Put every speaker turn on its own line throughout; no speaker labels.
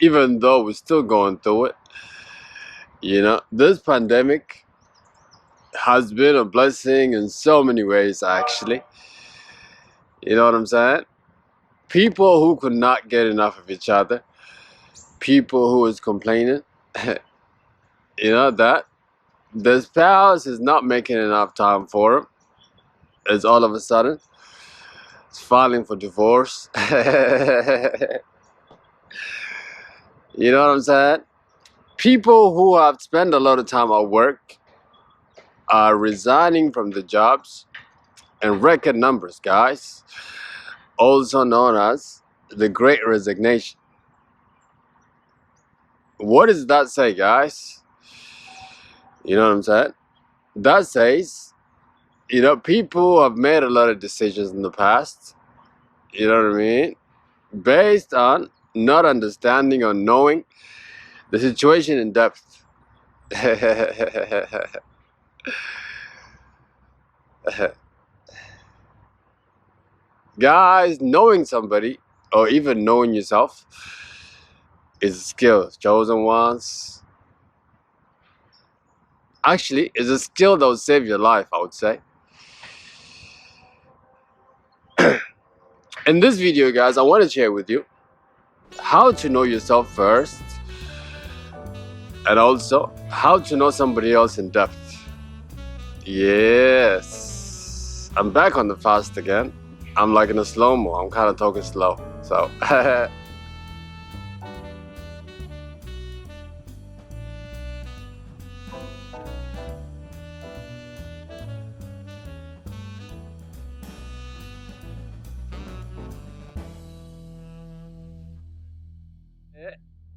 Even though we're still going through it. This pandemic has been a blessing in so many ways, actually. You know what I'm saying? People who could not get enough of each other, people who was complaining, that the spouse is not making enough time for him, is all of a sudden it's filing for divorce. You know what I'm saying? People who have spent a lot of time at work are resigning from the jobs in record numbers, guys. Also known as the Great Resignation. What does that say, guys? You know what I'm saying? That says, people have made a lot of decisions in the past, you know what I mean, based on not understanding or knowing the situation in depth. Guys, knowing somebody or even knowing yourself is a skill, chosen ones. Actually, it's a skill that will save your life, I would say. In this video, guys, I want to share with you how to know yourself first, and also how to know somebody else in depth. Yes, I'm back on the fast again. I'm like in a slow-mo. I'm kind of talking slow, so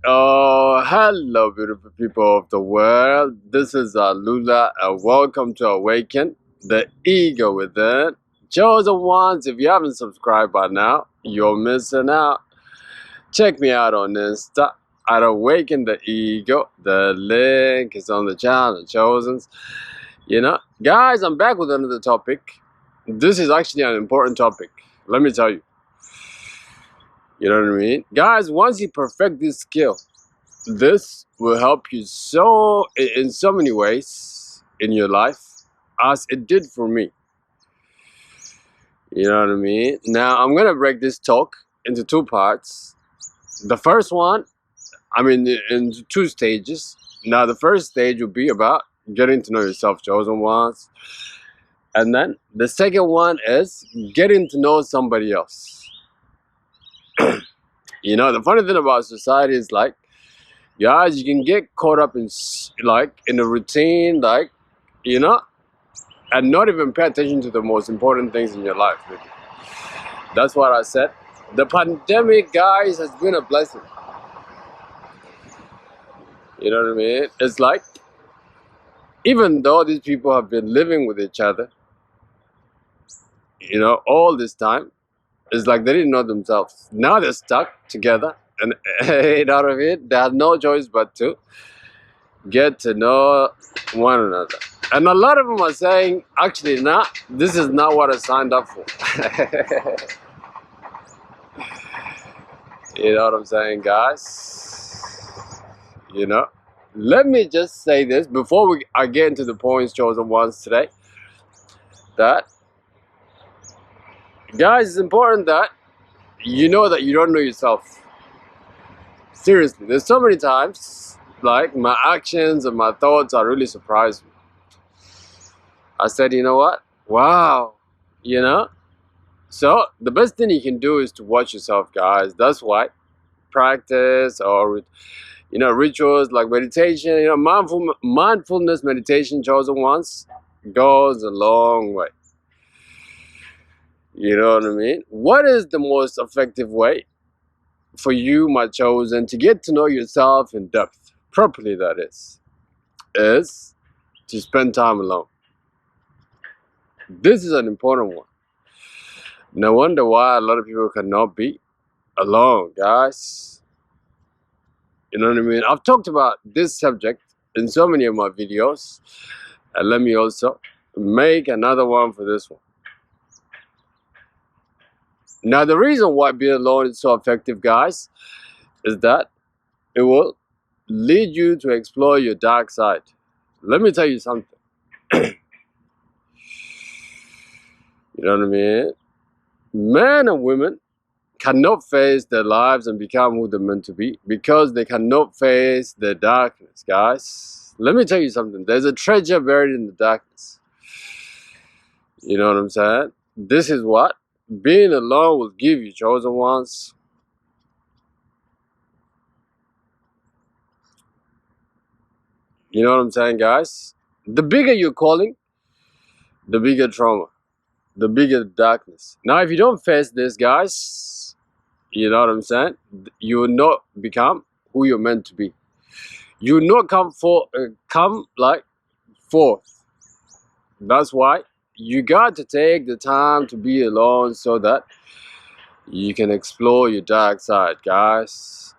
oh, hello, beautiful people of the world. This is Lula, and welcome to Awaken the Ego Within. Chosen ones, if you haven't subscribed by now, you're missing out. Check me out on Insta at Awaken the Ego. The link is on the channel, Chosens. Guys, I'm back with another topic. This is actually an important topic. Let me tell you. You know what I mean? Guys, once you perfect this skill, this will help you in so many ways in your life, as it did for me. You know what I mean? Now, I'm going to break this talk into two parts. The first one, into two stages. Now, the first stage will be about getting to know yourself, chosen ones. And then the second one is getting to know somebody else. The funny thing about society is like, guys, you can get caught up in a routine, and not even pay attention to the most important things in your life. Really. That's what I said. The pandemic, guys, has been a blessing. You know what I mean? It's like, even though these people have been living with each other, all this time, it's like they didn't know themselves. Now they're stuck together, and you know what I mean? They had no choice but to get to know one another. And a lot of them are saying, actually, this is not what I signed up for. You know what I'm saying, guys? Let me just say this before I get into the points, chosen ones, today. That, guys, it's important that you know that you don't know yourself. Seriously, there's so many times, like, my actions and my thoughts are really surprised me. I said, you know what? Wow. So the best thing you can do is to watch yourself, guys. That's why practice or rituals like meditation, mindfulness meditation, chosen ones, goes a long way. You know what I mean? What is the most effective way for you, my chosen, to get to know yourself in depth, properly, that is to spend time alone. This is an important one. No wonder why a lot of people cannot be alone, guys. You know what I mean? I've talked about this subject in so many of my videos, and let me also make another one for this one. Now, the reason why being alone is so effective, guys, is that it will lead you to explore your dark side. Let me tell you something. You know what I mean? Men and women cannot face their lives and become who they're meant to be because they cannot face their darkness, guys. Let me tell you something. There's a treasure buried in the darkness. You know what I'm saying? This is what being alone will give you, chosen ones. You know what I'm saying, guys? The bigger your calling, the bigger trauma, the bigger darkness. Now, if you don't face this, guys, you know what I'm saying? You will not become who you're meant to be. You will not come like forth. That's why you got to take the time to be alone so that you can explore your dark side, guys.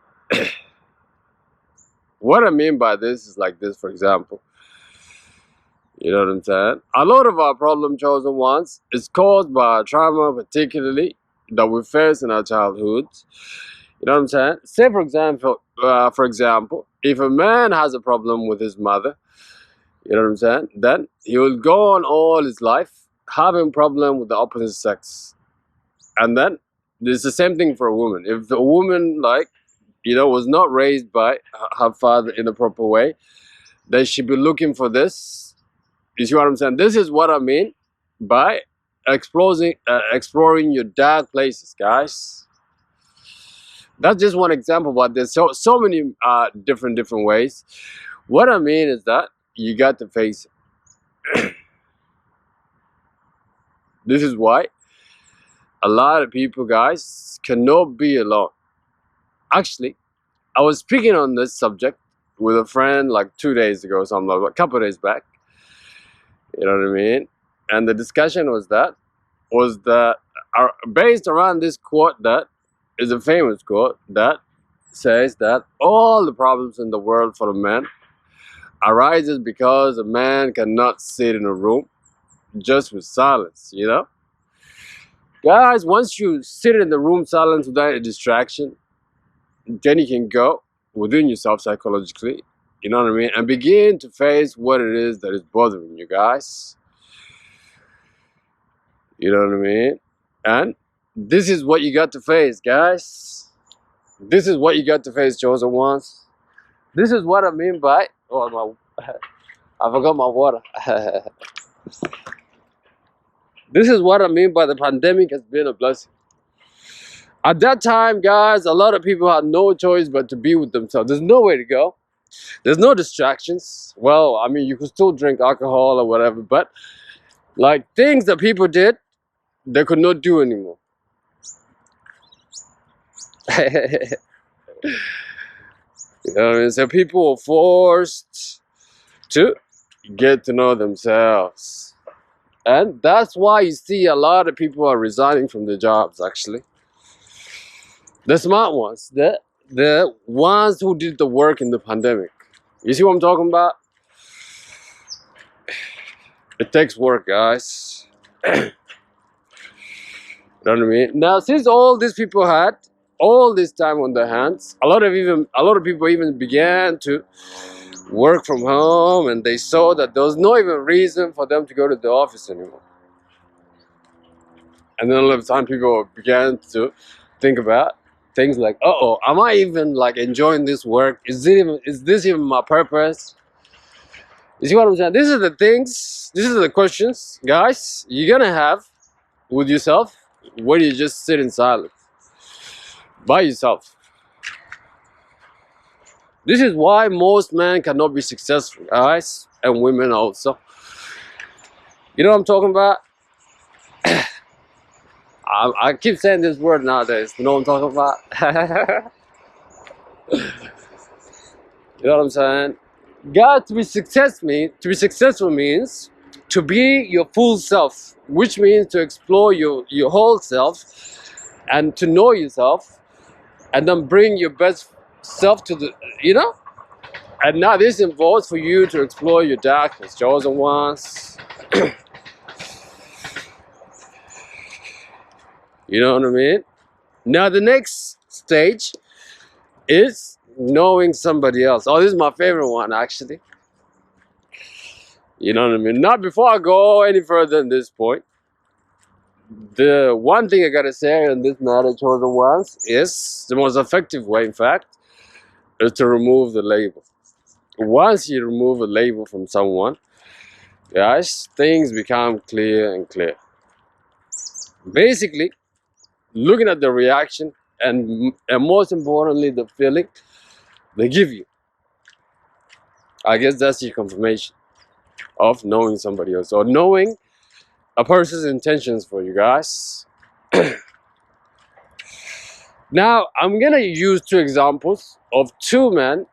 What I mean by this is like this, for example. You know what I'm saying? A lot of our problem, chosen ones, is caused by trauma, particularly that we face in our childhoods. You know what I'm saying? Say, for example, if a man has a problem with his mother, you know what I'm saying? Then he will go on all his life having problem with the opposite sex. And then it's the same thing for a woman. If a woman, like, was not raised by her father in a proper way, then she'd be looking for this. You see what I'm saying? This is what I mean by exploring your dark places, guys. That's just one example, but there's so many different ways. What I mean is that you got to face it. This is why a lot of people, guys, cannot be alone. Actually, I was speaking on this subject with a friend like 2 days ago, something like a couple of days back. You know what I mean? And the discussion was based around this quote that is a famous quote that says that all the problems in the world for a man arises because a man cannot sit in a room just with silence, Guys, once you sit in the room silence without a distraction, then you can go within yourself psychologically, you know what I mean, and begin to face what it is that is bothering you, guys. You know what I mean? And this is what you got to face, guys. This is what you got to face, chosen ones. This is what I mean by... Oh, I forgot my water. This is what I mean by the pandemic has been a blessing. At that time, guys, a lot of people had no choice but to be with themselves. There's nowhere to go. There's no distractions. Well, I mean, you could still drink alcohol or whatever, but like things that people did, they could not do anymore. You know what I mean? So people were forced to get to know themselves. And that's why you see a lot of people are resigning from their jobs, actually. The smart ones, the ones who did the work in the pandemic. You see what I'm talking about? It takes work, guys. You know what I mean? Now, since all these people had all this time on their hands, a lot of people even began to work from home, and they saw that there was no even reason for them to go to the office anymore. And then all of the time, people began to think about things like, uh-oh, am I even like enjoying this work? Is this even my purpose? You see what I'm saying? These are the things, these are the questions, guys, you're gonna have with yourself when you just sit in silence by yourself. This is why most men cannot be successful, guys, and women also. You know what I'm talking about? I keep saying this word nowadays. You know what I'm talking about? You know what I'm saying? God, to be successful means to be your full self, which means to explore your whole self and to know yourself, and then bring your best self to the, And now this involves for you to explore your darkness, chosen ones. You know what I mean? Now the next stage is knowing somebody else. Oh, this is my favorite one actually. You know what I mean? Not before I go any further than this point. The one thing I gotta say on this matter, chosen ones, is the most effective way, in fact, is to remove the label. Once you remove a label from someone, guys, things become clear and clear. Basically, looking at the reaction and most importantly, the feeling they give you. I guess that's your confirmation of knowing somebody else or knowing a person's intentions for you guys. Now, I'm gonna use two examples of two men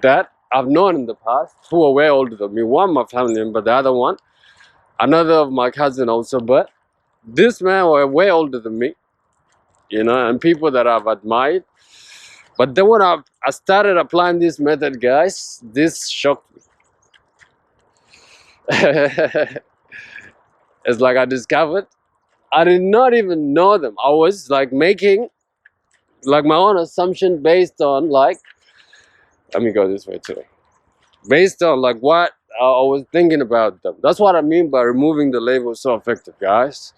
that I've known in the past who are way older than me. One, my family member, the other one, another of my cousin also. But this man were way older than me, you know, and people that I've admired. But then when I started applying this method, guys, this shocked me. It's like I discovered I did not even know them. I was like making like my own assumption based on like, let me go this way too. Based on like what I was thinking about them. That's what I mean by removing the label so effective, guys.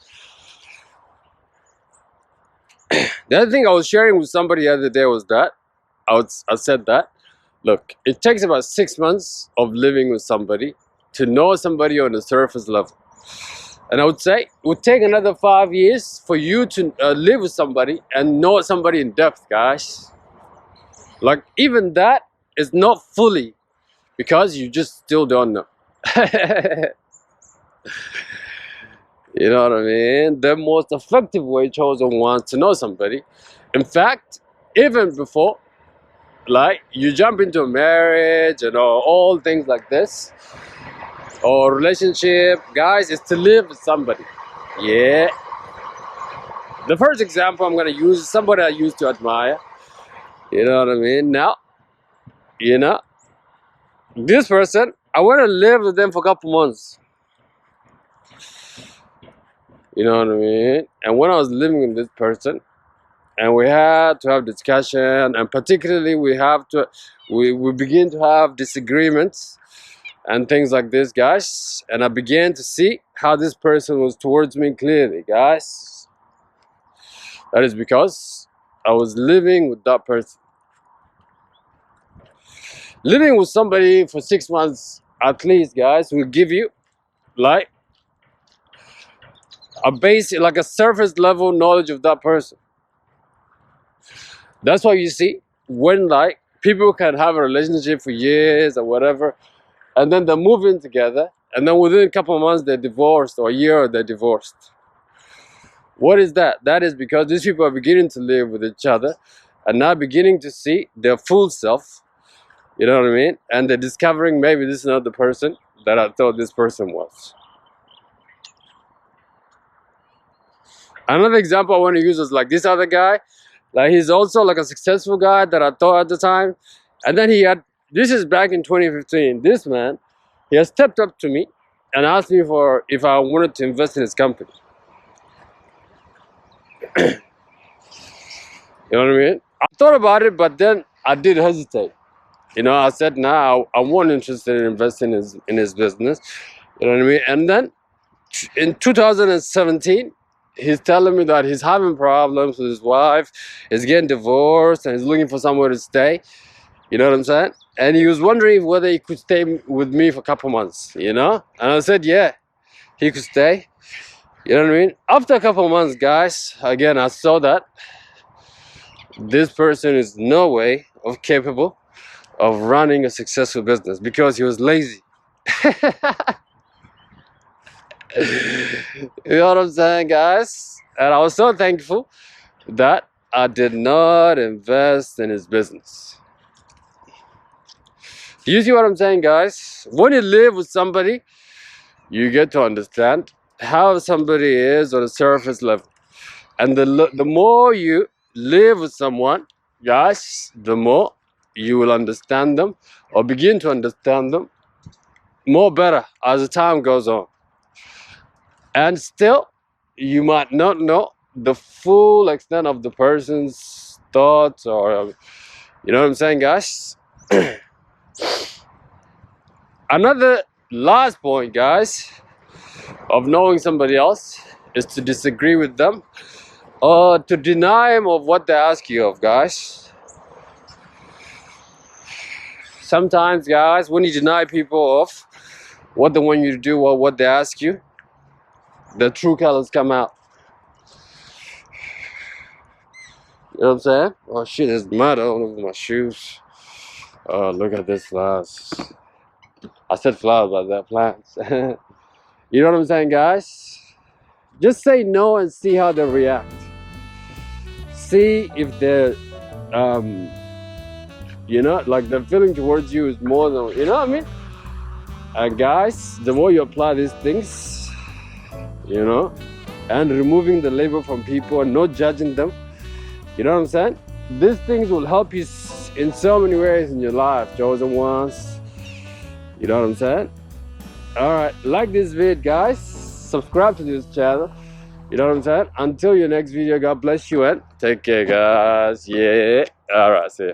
The other thing I was sharing with somebody the other day was that I said that, look, it takes about 6 months of living with somebody to know somebody on the surface level. And I would say it would take another 5 years for you to live with somebody and know somebody in depth, guys. Like even that is not fully, because you just still don't know. You know what I mean? The most effective way chosen ones to know somebody. In fact, even before, like you jump into a marriage and all things like this, or relationship, guys, is to live with somebody. Yeah. The first example I'm gonna use is somebody I used to admire. You know what I mean? Now, you know, this person, I want to live with them for a couple months. You know what I mean? And when I was living with this person, and we had to have discussion, and particularly we begin to have disagreements and things like this, guys. And I began to see how this person was towards me clearly, guys. That is because I was living with that person. Living with somebody for 6 months at least, guys, will give you like a basic, like a surface level knowledge of that person. That's why you see when like people can have a relationship for years or whatever, and then they move in together, and then within a couple of months they're divorced, or a year they're divorced. What is that? That is because these people are beginning to live with each other and now beginning to see their full self. You know what I mean? And they're discovering maybe this is not the person that I thought this person was. Another example I want to use is like this other guy. Like he's also like a successful guy that I thought at the time. And then this is back in 2015. This man, he has stepped up to me and asked me for if I wanted to invest in his company. You know what I mean? I thought about it, but then I did hesitate. You know, I said, nah, I wasn't interested in investing in his business. You know what I mean? And then in 2017, he's telling me that he's having problems with his wife, he's getting divorced, and he's looking for somewhere to stay. You know what I'm saying? And he was wondering whether he could stay with me for a couple months, you know? And I said, yeah, he could stay. You know what I mean? After a couple months, guys, again, I saw that this person is no way of capable of running a successful business because he was lazy. You know what I'm saying, guys? And I was so thankful that I did not invest in his business. You see what I'm saying, guys? When you live with somebody, you get to understand how somebody is on a surface level. And the more you live with someone, guys, the more you will understand them or begin to understand them more better as the time goes on. And still, you might not know the full extent of the person's thoughts, or you know what I'm saying, guys. Another last point, guys, of knowing somebody else is to disagree with them or to deny them of what they ask you of, guys. Sometimes, guys, when you deny people of what they want you to do or what they ask you, the true colors come out. You know what I'm saying? Oh shit, there's mud all over my shoes. Oh, look at this flowers. I said flowers, but they're plants. You know what I'm saying, guys? Just say no and see how they react. See if they're, you know, like the feeling towards you is more than, you know what I mean? And guys, the more you apply these things, you know, and removing the label from people and not judging them, you know what I'm saying? These things will help you in so many ways in your life, chosen ones. You know what I'm saying? Alright, like this vid, guys. Subscribe to this channel. You know what I'm saying? Until your next video, God bless you and take care, guys. Yeah. Alright, see ya.